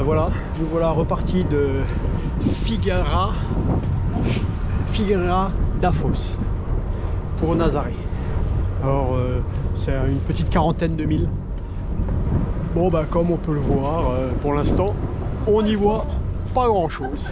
voilà, nous voilà repartis de Figueira d'Afos pour Nazaré. Alors c'est une petite quarantaine de milles. Bon bah comme on peut le voir, pour l'instant on n'y voit pas grand chose.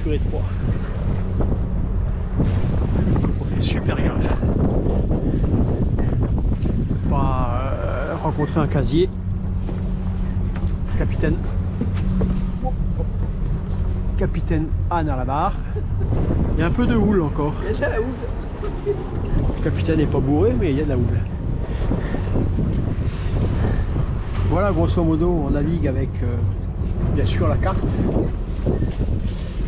Purée de poids. On fait super gaffe. Pas rencontrer un casier. Capitaine Anne à la barre. Il y a un peu de houle encore. Il y a de la houle. Le capitaine n'est pas bourré, mais il y a de la houle. Voilà, grosso modo, on navigue avec bien sûr la carte.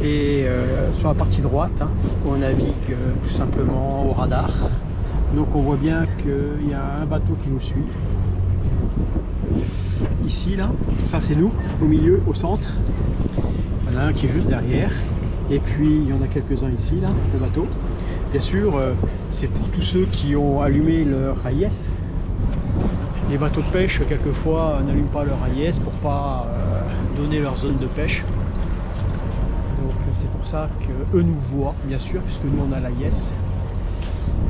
Et sur la partie droite, hein, on navigue tout simplement au radar. Donc on voit bien qu'il y a un bateau qui nous suit. Ici, là, ça c'est nous, au milieu, au centre. Il y en a un qui est juste derrière. Et puis il y en a quelques-uns ici, là, le bateau. Bien sûr, c'est pour tous ceux qui ont allumé leur AIS. Les bateaux de pêche, quelquefois, n'allument pas leur AIS pour pas donner leur zone de pêche. C'est pour ça qu'eux nous voient, bien sûr, puisque nous on a l'AIS.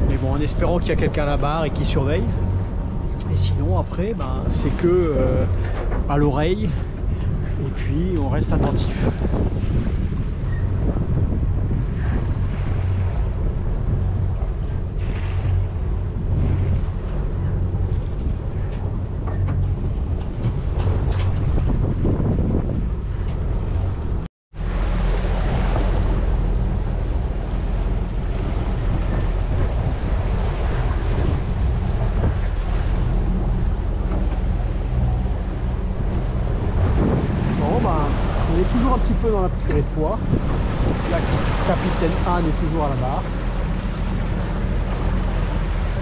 Mais bon, en espérant qu'il y a quelqu'un à la barre et qui surveille. Et sinon, après, ben, c'est que à l'oreille. Et puis, on reste attentif. On est toujours un petit peu dans la purée de poids. La capitaine Anne est toujours à la barre.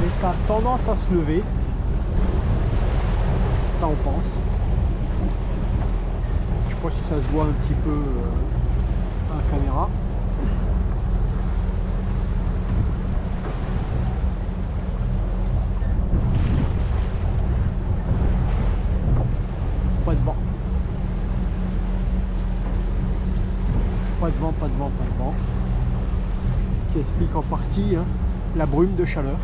Mais ça a tendance à se lever. Ça on pense. Je sais pas si ça se voit un petit peu à la caméra. Pas de vent. Pas de vent, pas de vent, pas de vent. Ce qui explique en partie hein, la brume de chaleur.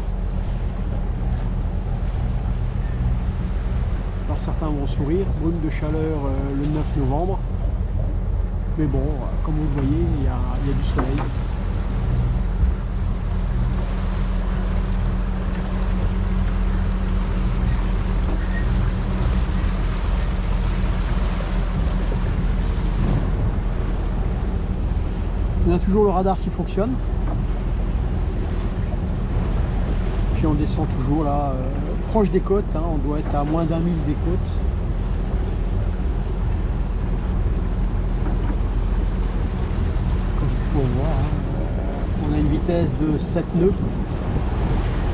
Alors certains vont sourire, brume de chaleur le 9 novembre. Mais bon, comme vous le voyez, il y a du soleil. On a toujours le radar qui fonctionne. Puis on descend toujours là, proche des côtes, hein, on doit être à moins d'1 mille des côtes. Comme il faut voir, hein, on a une vitesse de 7 nœuds.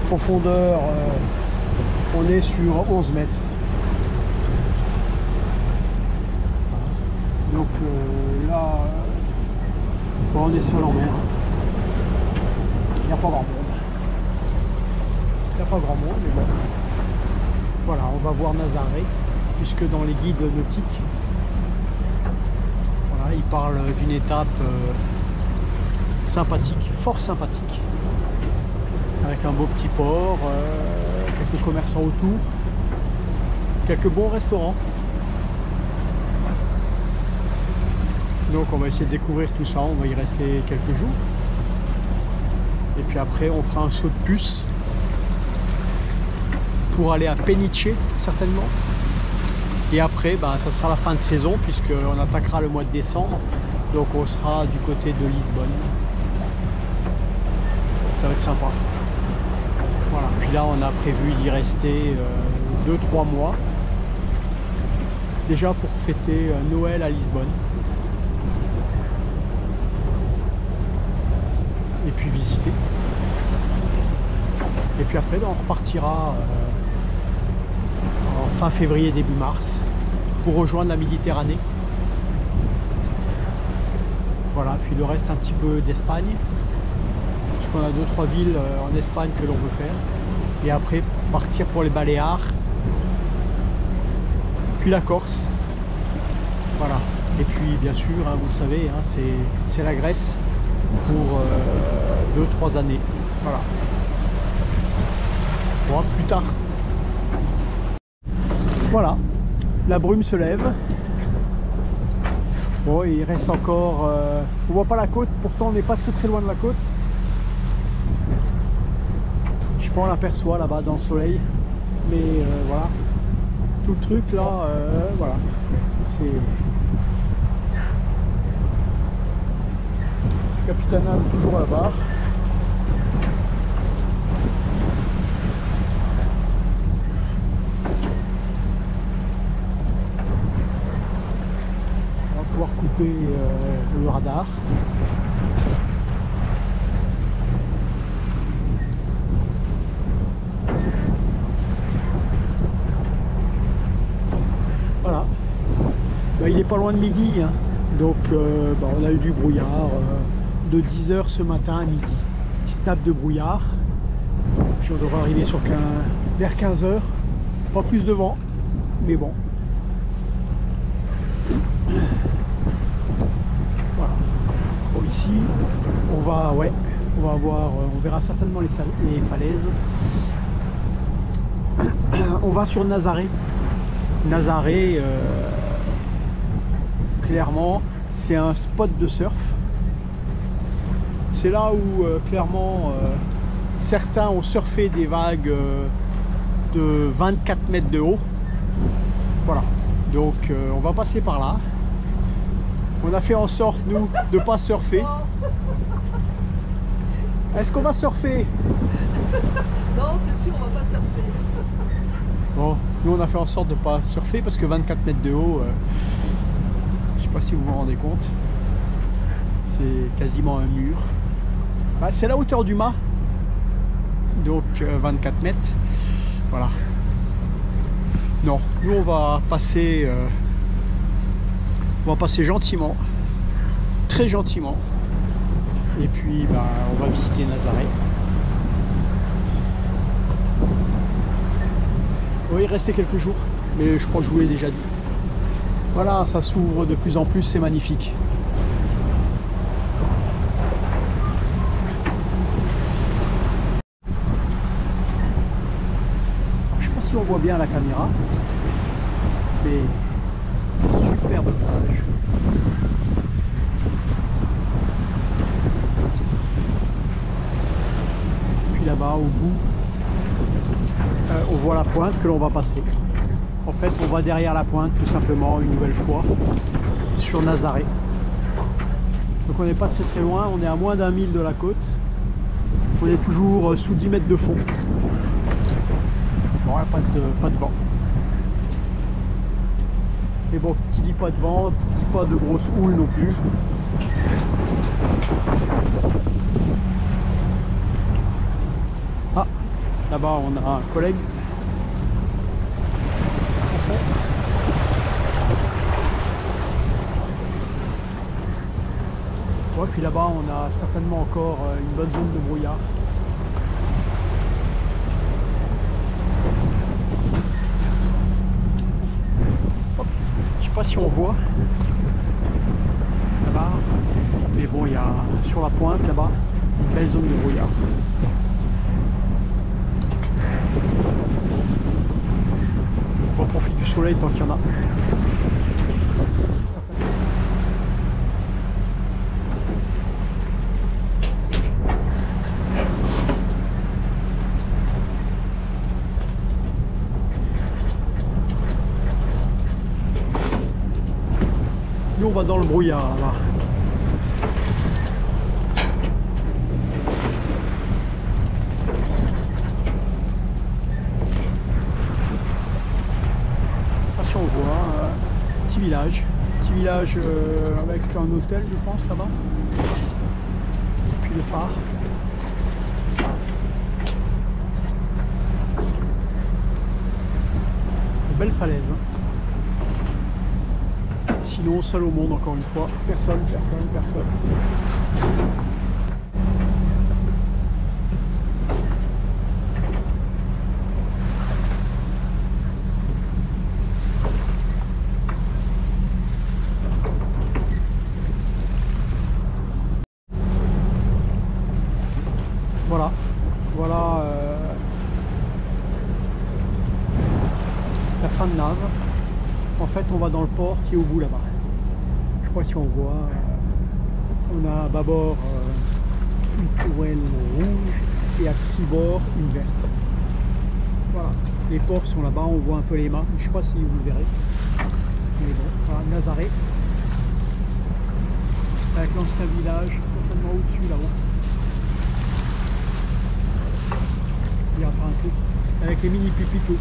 Profondeur, on est sur 11 mètres. Donc là, on est seul en mer. Il n'y a pas grand monde. Il n'y a pas grand monde, mais bon. Voilà, on va voir Nazaré, puisque dans les guides nautiques, voilà, ils parlent d'une étape sympathique, fort sympathique, avec un beau petit port, quelques commerçants autour, quelques bons restaurants. Donc on va essayer de découvrir tout ça, on va y rester quelques jours. Et puis après on fera un saut de puce pour aller à Peniche certainement. Et après bah, ça sera la fin de saison puisqu'on attaquera le mois de décembre. Donc on sera du côté de Lisbonne. Ça va être sympa. Voilà, puis là on a prévu d'y rester 2-3 mois. Déjà pour fêter Noël à Lisbonne. Et puis visiter. Et puis après, on repartira en fin février, début mars, pour rejoindre la Méditerranée. Voilà, puis le reste un petit peu d'Espagne. Parce qu'on a 2-3 villes en Espagne que l'on veut faire. Et après, partir pour les Baléares. Puis la Corse. Voilà. Et puis, bien sûr, hein, vous le savez, hein, c'est la Grèce pour 2-3 années. Voilà. Bon, plus tard. Voilà. La brume se lève. Bon, il reste encore... on voit pas la côte, pourtant on n'est pas très loin de la côte. Je sais pas, on l'aperçoit là-bas dans le soleil. Mais voilà. Tout le truc là, voilà. C'est... Capitana toujours à la barre. On va pouvoir couper le radar. Voilà. Bah, il n'est pas loin de midi, hein. Donc bah, on a eu du brouillard de 10 h ce matin à midi. Petite nappe de brouillard. Puis on devrait arriver vers 15 h. Pas plus de vent, mais bon. Voilà. Bon, ici, on va avoir, on verra certainement les falaises. On va sur Nazaré. Nazaré, clairement, c'est un spot de surf. C'est là où, clairement, certains ont surfé des vagues de 24 mètres de haut. Voilà. Donc, on va passer par là. On a fait en sorte, nous, de ne pas surfer. Est-ce qu'on va surfer? Non, c'est sûr, on va pas surfer. Bon, nous on a fait en sorte de ne pas surfer parce que 24 mètres de haut, je sais pas si vous vous rendez compte, c'est quasiment un mur. Bah, c'est la hauteur du mât, donc 24 mètres, voilà. Non, nous on va passer gentiment, très gentiment, et puis bah, on va visiter Nazaré. Oui, il restait quelques jours, mais je crois que je vous l'ai déjà dit. Voilà, ça s'ouvre de plus en plus, c'est magnifique. Alors, je ne sais pas si on voit bien à la caméra, mais superbe plage. Puis là-bas, au bout, on voit la pointe que l'on va passer. En fait, on va derrière la pointe, tout simplement, une nouvelle fois, sur Nazaré. Donc on n'est pas très loin, on est à moins d'1 mille de la côte. On est toujours sous 10 mètres de fond. Bon, pas de vent. Mais bon, qui dit pas de vent, qui dit pas de grosse houle non plus. Ah, là-bas on a un collègue. Ouais, puis là-bas on a certainement encore une bonne zone de brouillard. Hop. Je sais pas si on voit là-bas, mais bon, il y a sur la pointe là-bas une belle zone de brouillard. On profite du soleil tant qu'il y en a. Nous on va dans le brouillard là-bas. village. Petit village avec un hôtel, je pense, là-bas. Puis le phare. Une belle falaise. Hein. Sinon, seul au monde, encore une fois. Personne, personne, personne. Voilà, voilà la fin de nave. En fait, on va dans le port qui est au bout là-bas. Je crois si on voit, on a à bâbord une tourelle rouge et à tribord une verte. Voilà, les ports sont là-bas, on voit un peu les mâts. Je ne sais pas si vous le verrez. Mais bon, voilà, Nazaré. Avec l'ancien village, certainement au-dessus là-haut. Il y a un truc avec les mini pupitos.